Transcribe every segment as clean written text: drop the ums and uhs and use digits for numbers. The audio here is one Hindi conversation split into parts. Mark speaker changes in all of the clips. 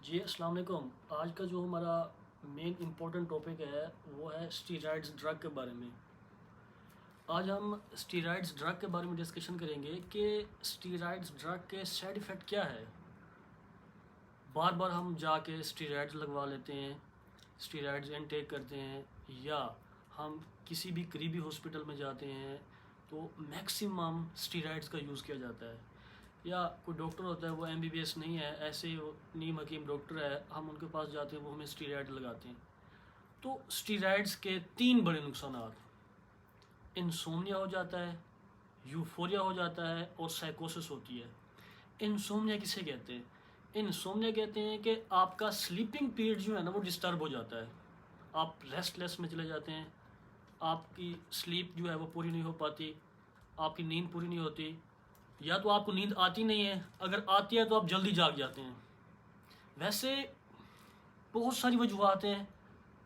Speaker 1: जी अस्सलाम वालेकुम। आज का जो हमारा मेन इम्पोर्टेंट टॉपिक है वो है स्टीरॉयड्स ड्रग के बारे में। आज हम स्टीरॉयड्स ड्रग के बारे में डिस्कशन करेंगे कि स्टीरॉयड्स ड्रग के साइड इफ़ेक्ट क्या है। बार बार हम जाके स्टीरॉयड्स लगवा लेते हैं, स्टीरॉयड्स इनटेक करते हैं, या हम किसी भी करीबी हॉस्पिटल में जाते हैं तो मैक्सिमम स्टीरॉयड्स का यूज़ किया जाता है। या कोई डॉक्टर होता है वो एमबीबीएस नहीं है, ऐसे ही वो नीम हकीम डॉक्टर है, हम उनके पास जाते हैं, वो हमें स्टीरॉयड लगाते हैं। तो स्टीरॉयड्स के तीन बड़े नुकसान, इंसोम्निया हो जाता है, यूफोरिया हो जाता है और साइकोसिस होती है। इंसोम्निया किसे कहते हैं? इंसोम्निया कहते हैं कि आपका स्लीपिंग पीरियड जो है ना वो डिस्टर्ब हो जाता है, आप रेस्टलेस में चले जाते हैं, आपकी स्लीप जो है वो पूरी नहीं हो पाती, आपकी नींद पूरी नहीं होती, या तो आपको नींद आती नहीं है, अगर आती है तो आप जल्दी जाग जाते हैं। वैसे बहुत सारी वजूहत हैं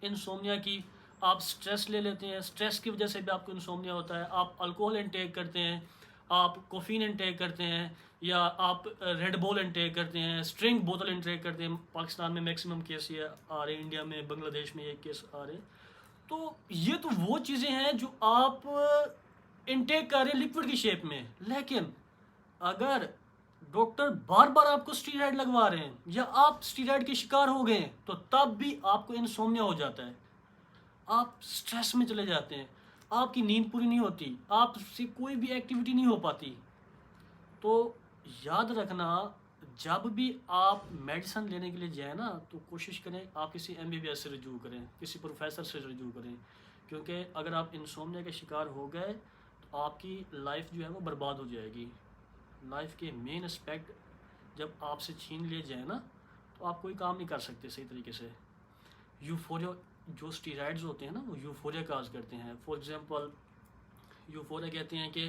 Speaker 1: इंसोम्निया की। आप स्ट्रेस ले लेते हैं, स्ट्रेस की वजह से भी आपको इंसोम्निया होता है। आप अल्कोहल इंटेक करते हैं, आप कोफीन इंटेक करते हैं, या आप रेड बुल इंटेक करते हैं, स्ट्रिंग बोतल इंटेक करते हैं। पाकिस्तान में मैक्सिमम केस ये आ रहे हैं, इंडिया में बांग्लादेश में ये केस आ रहे हैं। तो ये तो वो चीज़ें हैं जो आप इंटेक कर रहे हैं लिक्विड की शेप में, लेकिन अगर डॉक्टर बार बार आपको स्टीरॉयड लगवा रहे हैं या आप स्टीरॉयड के शिकार हो गए तो तब भी आपको इंसोम्निया हो जाता है। आप स्ट्रेस में चले जाते हैं, आपकी नींद पूरी नहीं होती, आपसे कोई भी एक्टिविटी नहीं हो पाती। तो याद रखना, जब भी आप मेडिसिन लेने के लिए जाए ना तो कोशिश करें आप किसी एमबीबीएस से रजू करें, किसी प्रोफेसर से रजू करें, क्योंकि अगर आप इंसोम्निया के शिकार हो गए तो आपकी लाइफ जो है वो बर्बाद हो जाएगी। लाइफ के मेन एस्पेक्ट जब आपसे छीन लिए जाए ना तो आप कोई काम नहीं कर सकते सही तरीके से। यूफोरिया, जो स्टीरॉयड्स होते हैं ना वो यूफोरिया काज करते हैं। फॉर एग्जांपल यूफोरिया कहते हैं कि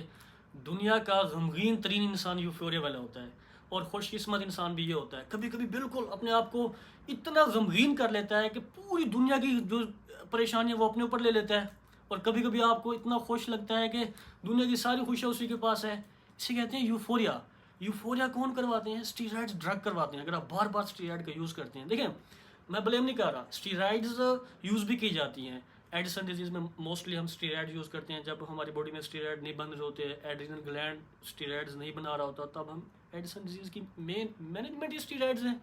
Speaker 1: दुनिया का गमगीन तरीन इंसान यूफोरिया वाला होता है, और खुशकिस्मत इंसान भी ये होता है। कभी कभी बिल्कुल अपने आप को इतना गमगीन कर लेता है कि पूरी दुनिया की जो परेशानी है वो अपने ऊपर ले लेता है, और कभी कभी आपको इतना खुश लगता है कि दुनिया की सारी खुशियाँ उसी के पास है। इसे कहते हैं यूफोरिया। यूफोरिया कौन करवाते हैं? स्टीरॉयड्स ड्रग करवाते हैं। अगर आप बार बार स्टीरॉयड का यूज़ करते हैं, देखें मैं ब्लेम नहीं कर रहा, स्टीरॉयड्स यूज़ भी की जाती हैं। एडिसन डिजीज़ में मोस्टली हम स्टीरॉयड यूज़ करते हैं जब हमारी बॉडी में स्टीरॉयड नहीं बन रहे होते, एड्रिनल ग्लैंड स्टीरॉयड्स नहीं बना रहा होता, तब हम एडिसन डिजीज़ की मेन मैनेजमेंट ही स्टीरॉयड्स हैं।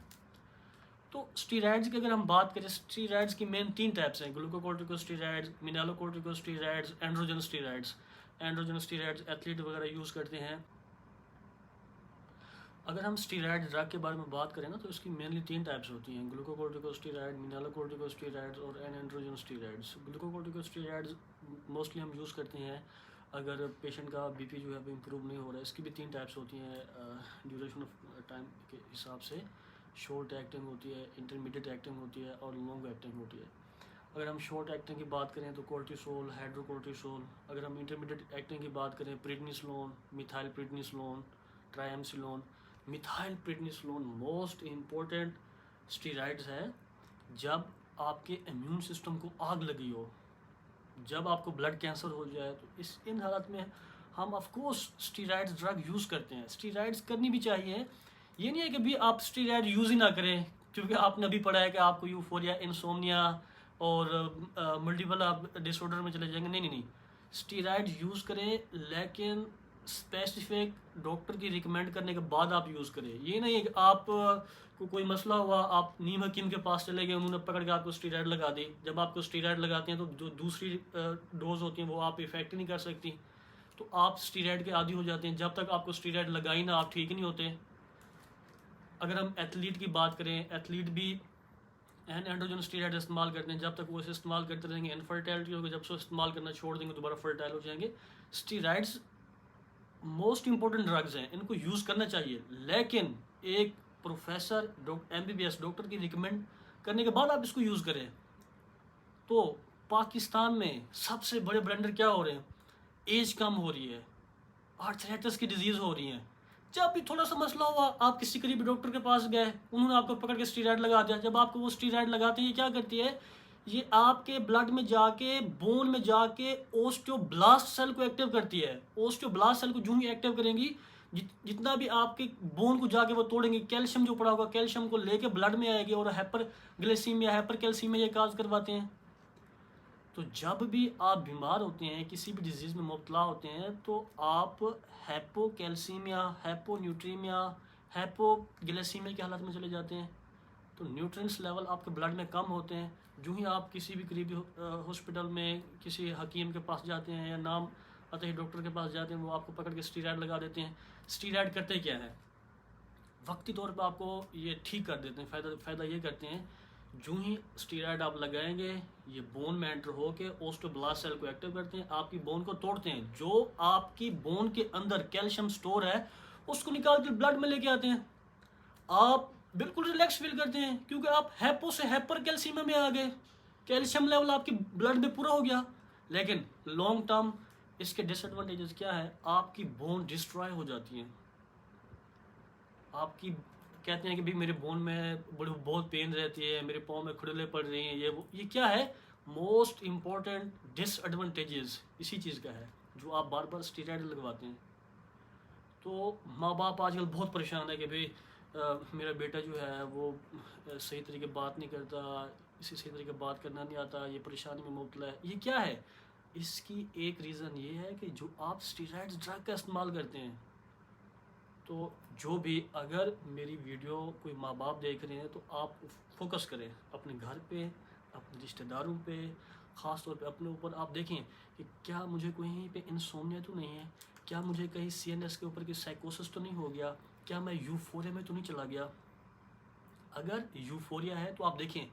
Speaker 1: तो स्टीरॉयड्स की अगर हम बात करें, स्टीरॉयड्स की मेन तीन टाइप्स हैं: glucocorticosteroids, mineralocorticosteroids, androgen steroids. Androgen steroids athlete वगैरह यूज़ करते हैं। अगर हम स्टीरॉयड ड्रग के बारे में बात करें ना तो इसकी मेनली तीन टाइप्स होती हैं: ग्लूकोकोर्टिकोस्टेरॉइड, मिनरलोकोर्टिकोस्टेरॉइड्स और एंड्रोजन स्टीरॉयड्स। ग्लूकोकोर्टिकोस्टेरॉइड्स मोस्टली हम यूज़ करते हैं अगर पेशेंट का बीपी जो है वो इम्प्रूव नहीं हो रहा है। इसकी भी तीन टाइप्स होती हैं ड्यूरेशन ऑफ टाइम के हिसाब से। शॉर्ट एक्टिंग होती है, इंटरमीडिएट एक्टिंग होती है और लॉन्ग एक्टिंग होती है। अगर हम शॉर्ट एक्टिंग की बात करें तो कोर्टिसोल, हाइड्रोकोर्टिसोल। अगर हम इंटरमीडिएट एक्टिंग की बात करें, prednisolone, methyl prednisolone, triamcinolone. Methyl prednisolone most important steroids है जब आपके इम्यून सिस्टम को आग लगी हो, जब आपको ब्लड कैंसर हो जाए, तो इन हालत में हम of course steroids drug use करते हैं। स्टीरॉयड्स करनी भी चाहिए, ये नहीं है कि भी आप स्टीरॉयड यूज़ ही ना करें क्योंकि आपने अभी पढ़ा है कि आपको यूफोरिया, इंसोम्निया और मल्टीपल आप डिसऑर्डर में चले जाएंगे। नहीं नहीं नहीं, स्टीरॉयड यूज़ करें, लेकिन स्पेसिफिक डॉक्टर की रिकमेंड करने के बाद आप यूज़ करें। ये नहीं है कि आप को कोई मसला हुआ, आप नीम हकीम के पास चले गए, उन्होंने पकड़ के आपको स्टीरॉयड लगा दी। जब आपको स्टीरॉयड लगाते हैं तो जो दूसरी डोज होती हैं वो आप इफेक्ट नहीं कर सकती, तो आप स्टीरॉयड के आदी हो जाते हैं। जब तक आपको स्टीरॉयड लगाई ना आप ठीक नहीं होते। अगर हम एथलीट की बात करें, एथलीट भी एंड्रोजन स्टीरॉयड इस्तेमाल करते हैं। जब तक वो इसे इस्तेमाल करते रहेंगे इनफर्टिलिटी होगी, जब से इस्तेमाल करना छोड़ देंगे दोबारा फर्टाइल हो जाएंगे। स्टीरॉयड्स मोस्ट इंपॉर्टेंट ड्रग्स हैं, इनको यूज़ करना चाहिए, लेकिन एक प्रोफेसर एमबीबीएस डॉक्टर की रिकमेंड करने के बाद आप इसको यूज़ करें। तो पाकिस्तान में सबसे बड़े ब्लेंडर क्या हो रहे हैं? एज कम हो रही है, आर्थराइटिस की डिजीज़ हो रही है। जब भी थोड़ा सा मसला हुआ आप किसी करीबी डॉक्टर के पास गए, उन्होंने आपको पकड़ के स्टीरॉयड लगा दिया। जब आपको वो स्टीरॉयड लगाते हैं, ये क्या करती है? ये आपके ब्लड में जाके, बोन में जाके ओस्टियोब्लास्ट सेल को एक्टिव करती है। ओस्टियोब्लास्ट सेल को जो ही एक्टिव करेंगी जितना भी आपके बोन को जाके वो तोड़ेंगे, कैल्शियम जो पड़ा होगा कैल्शियम को लेके ब्लड में आएगी और हाइपरग्लाइसीमिया हाइपरकैल्सीमिया ये काज करवाते हैं। तो जब भी आप बीमार होते हैं, किसी भी डिजीज़ में मुब्तला होते हैं, तो आप हाइपोकैल्सीमिया, हाइपोन्यूट्रीमिया, हाइपोग्लाइसीमिया की हालत में चले जाते हैं। तो न्यूट्रिएंट्स लेवल आपके ब्लड में कम होते हैं। जो ही आप किसी भी करीबी हॉस्पिटल में किसी हकीम के पास जाते हैं या नाम आते ही डॉक्टर के पास जाते हैं, वो आपको पकड़ के स्टीरॉयड लगा देते हैं। स्टीरॉयड करते क्या है, वक्ती तौर पर आपको ये ठीक कर देते हैं। फ़ायदा ये करते हैं, जो ही स्टीरॉयड आप लगाएंगे ये बोन में एंटर होके ओस्टोब्लास्ट सेल को एक्टिव करते हैं, आपकी बोन को तोड़ते हैं। जो आपकी बोन के अंदर कैल्शियम स्टोर है उसको निकाल के ब्लड में लेके आते हैं। आप बिल्कुल रिलैक्स फील करते हैं क्योंकि आप हाइपो से हाइपर कैल्सीमिया में आ गए, कैल्शियम लेवल आपकी ब्लड में पूरा हो गया। लेकिन लॉन्ग टर्म इसके डिसएडवांटेजेस क्या है, आपकी बोन डिस्ट्रॉय हो जाती है। आपकी कहते हैं कि भाई मेरे बोन में बहुत पेन रहती है, मेरे पाँव में खुजली पड़ रही हैं, ये क्या है, मोस्ट इम्पॉर्टेंट डिसएडवांटेजेस इसी चीज़ का है जो आप बार बार स्टीरॉयड लगवाते हैं। तो माँ बाप आजकल बहुत परेशान है कि भाई मेरा बेटा जो है वो सही तरीके बात नहीं करता, इसे सही तरीके बात करना नहीं आता, ये परेशानी में मुब्तला है। ये क्या है, इसकी एक रीज़न ये है कि जो आप स्टीरॉयड ड्रग का इस्तेमाल करते हैं। तो जो भी अगर मेरी वीडियो कोई माँ बाप देख रहे हैं तो आप फोकस करें अपने घर पे, अपने रिश्तेदारों पे, ख़ास तौर पे अपने ऊपर। आप देखें कि क्या मुझे कहीं पे इंसोम्निया तो नहीं है, क्या मुझे कहीं सीएनएस के ऊपर की साइकोसिस तो नहीं हो गया, क्या मैं यूफोरिया में तो नहीं चला गया। अगर यूफोरिया है तो आप देखें,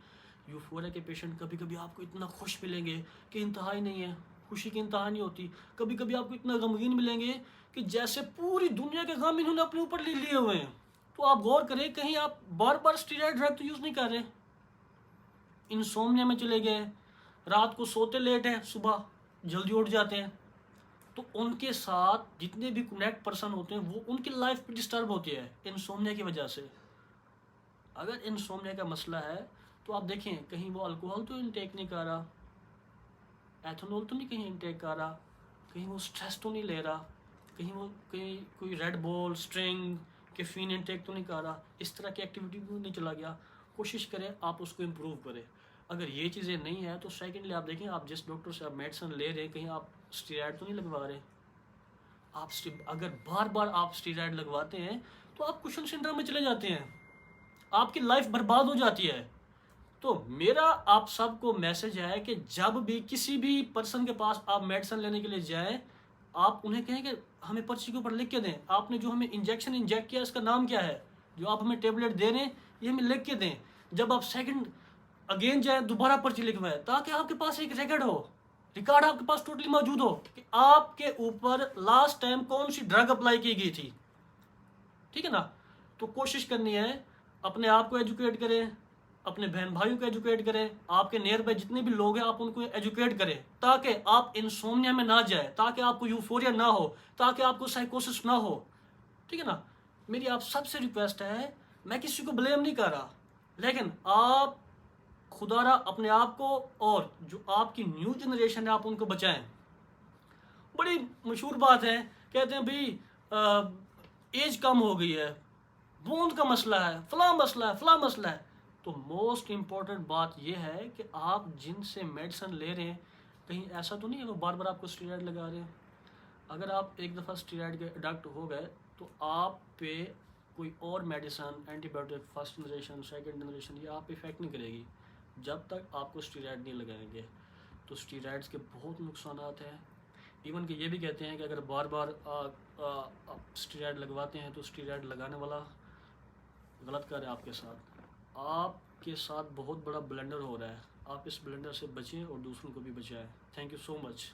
Speaker 1: यूफोरिया के पेशेंट कभी कभी आपको इतना खुश मिलेंगे कि इंतहा ही नहीं है, खुशी की इंतहा नहीं होती। कभी कभी आपको इतना गमगीन मिलेंगे कि जैसे पूरी दुनिया के गम इन्होंने अपने ऊपर ले लिए हुए हैं। तो आप गौर करें, कहीं आप बार बार स्टीरॉयड ड्रग तो यूज़ नहीं कर रहे, इंसोम्निया में चले गए, रात को सोते लेट हैं, सुबह जल्दी उठ जाते हैं। तो उनके साथ जितने भी कनेक्ट पर्सन होते हैं वो उनकी लाइफ डिस्टर्ब होती है इंसोम्निया की वजह से। अगर इंसोम्निया का मसला है तो आप देखें कहीं वो अल्कोहल तो इनटेक नहीं कर रहा, एथेनॉल तो नहीं कहीं इनटेक कर रहा, कहीं वो स्ट्रेस तो नहीं ले रहा, कहीं कोई red ball string caffeine intake तो नहीं कर रहा, इस तरह की एक्टिविटी में नहीं चला गया। कोशिश करें आप उसको इम्प्रूव करें। अगर ये चीज़ें नहीं है तो सेकेंडली आप देखें, आप जिस डॉक्टर से आप मेडिसिन ले रहे हैं कहीं आप स्टीरॉयड तो नहीं लगवा रहे। आप अगर बार बार आप स्टीरॉयड लगवाते हैं तो आप कुशन सिंड्रोम में चले जाते हैं, आपकी लाइफ बर्बाद हो जाती है। तो मेरा आप सबको मैसेज है कि जब भी किसी भी पर्सन के पास आप मेडिसिन लेने के लिए जाएं, आप उन्हें कहें कि हमें पर्ची के ऊपर लिख के दें, आपने जो हमें इंजेक्शन इंजेक्ट किया इसका नाम क्या है, जो आप हमें टेबलेट दे रहे हैं ये हमें लिख के दें। जब आप सेकंड अगेन जाए दोबारा पर्ची लिखवाएं, ताकि आपके पास एक रिकॉर्ड आपके पास टोटली मौजूद हो कि आपके ऊपर लास्ट टाइम कौन सी ड्रग अप्लाई की गई थी। ठीक है ना। तो कोशिश करनी है अपने आप को एजुकेट करें, अपने बहन भाइयों को एजुकेट करें, आपके नियर बाय जितने भी लोग हैं आप उनको एजुकेट करें, ताकि आप इंसोम्निया में ना जाए, ताकि आपको यूफोरिया ना हो, ताकि आपको साइकोसिस ना हो। ठीक है ना। मेरी आप सबसे रिक्वेस्ट है, मैं किसी को ब्लेम नहीं कर रहा, लेकिन आप खुदारा अपने आप को और जो आपकी न्यू जनरेशन है आप उनको बचाएं। बड़ी मशहूर बात है, कहते हैं भाई एज कम हो गई है, बूंद का मसला है, फला मसला है। तो मोस्ट इम्पॉर्टेंट बात यह है कि आप जिनसे मेडिसिन ले रहे हैं कहीं ऐसा तो नहीं है वो बार बार आपको स्टीरॉयड लगा रहे हैं। अगर आप एक दफ़ा स्टीरॉयड के एडिक्ट हो गए तो आप पे कोई और medicine antibiotic first generation second generation ये आप इफ़ेक्ट नहीं करेगी जब तक आपको स्टीरॉयड नहीं लगाएंगे। तो स्टीरॉयड्स के बहुत नुकसान हैं। इवन कि ये भी कहते हैं कि अगर बार बार आप स्टीरॉयड लगवाते हैं तो स्टीरॉयड लगाने वाला गलत कर रहा है आपके साथ। आपके साथ बहुत बड़ा ब्लेंडर हो रहा है, आप इस ब्लेंडर से बचें और दूसरों को भी बचाएं। Thank you so much.